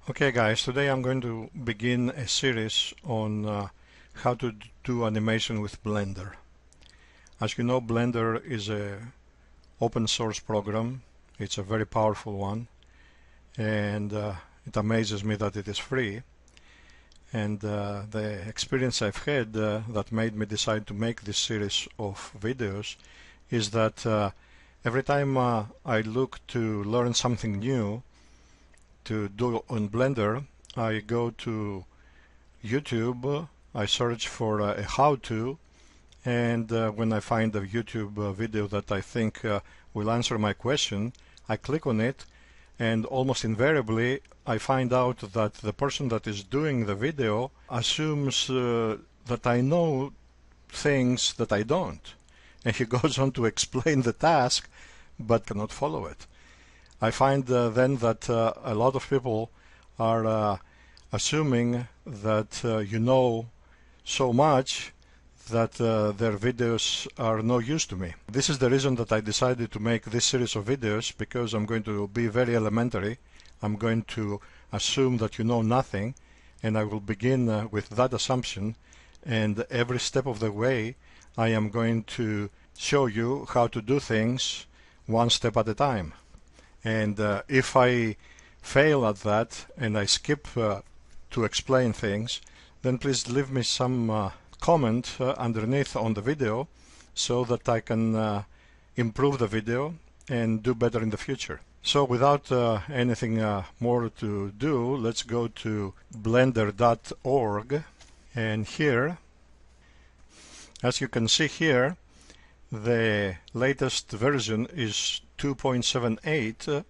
Okay guys, today I'm going to begin a series on how to do animation with Blender. As you know, Blender is a open source program. It's a very powerful one, and it amazes me that it is free. And the experience I've had that made me decide to make this series of videos is that every time I look to learn something new to do on Blender, I go to YouTube, I search for a how-to, and when I find a YouTube video that I think will answer my question, I click on it, and almost invariably I find out that the person that is doing the video assumes that I know things that I don't, and he goes on to explain the task but cannot follow it. I find then that a lot of people are assuming that you know so much that their videos are no use to me. This is the reason that I decided to make this series of videos, because I'm going to be very elementary. I'm going to assume that you know nothing, and I will begin with that assumption, and every step of the way I am going to show you how to do things one step at a time. And if I fail at that and I skip to explain things, then please leave me some comment underneath on the video so that I can improve the video and do better in the future. So without anything more to do, let's go to blender.org, and here, as you can see here, the latest version is 2.78,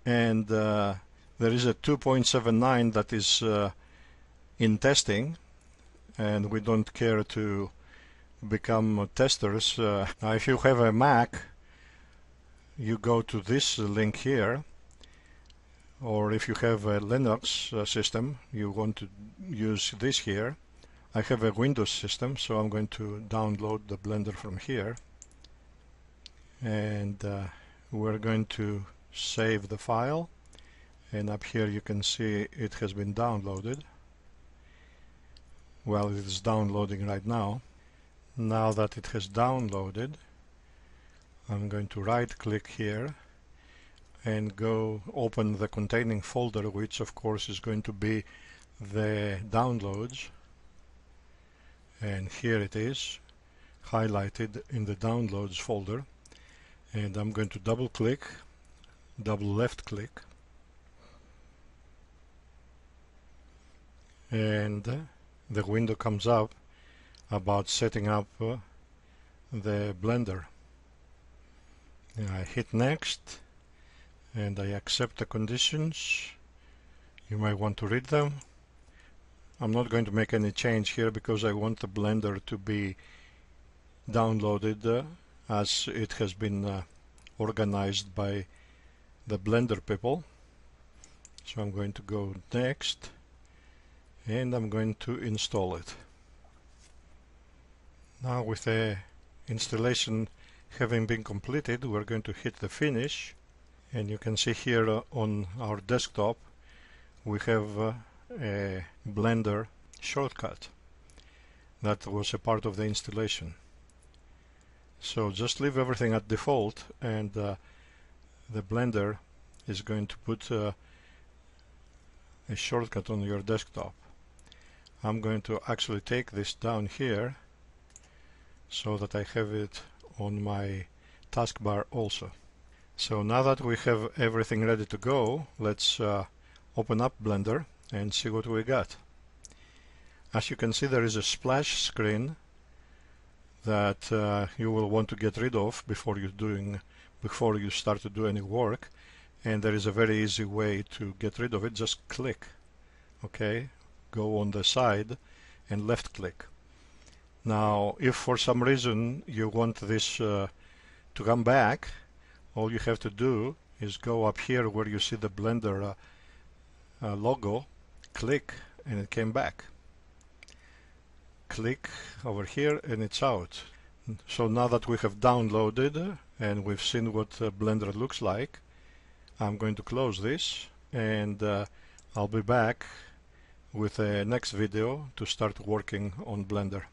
and there is a 2.79 that is in testing, and we don't care to become testers. If you have a Mac, you go to this link here, or if you have a Linux system, you want to use this here. I have a Windows system, so I'm going to download the Blender from here, and we're going to save the file, and up here you can see it has been downloaded. Well, it is downloading right now. Now that it has downloaded, I'm going to right click here and go open the containing folder, which of course is going to be the downloads, and here it is highlighted in the downloads folder, and I'm going to double click, double left click, and the window comes up about setting up the Blender. And I hit next, and I accept the conditions. You might want to read them. I'm not going to make any change here because I want the Blender to be downloaded as it has been organized by the Blender people. So I'm going to go next, and I'm going to install it. Now, with the installation having been completed, we're going to hit the finish, and you can see here on our desktop we have a Blender shortcut that was a part of the installation. So just leave everything at default, and the Blender is going to put a shortcut on your desktop. I'm going to actually take this down here so that I have it on my taskbar also. So now that we have everything ready to go, let's open up Blender and see what we got. As you can see, there is a splash screen that you will want to get rid of before you start to do any work, and there is a very easy way to get rid of it. Just click, okay, go on the side and left click. Now if for some reason you want this to come back, all you have to do is go up here where you see the Blender logo, click, and it came back. Click over here and it's out. So now that we have downloaded and we've seen what Blender looks like, I'm going to close this, and I'll be back with a next video to start working on Blender.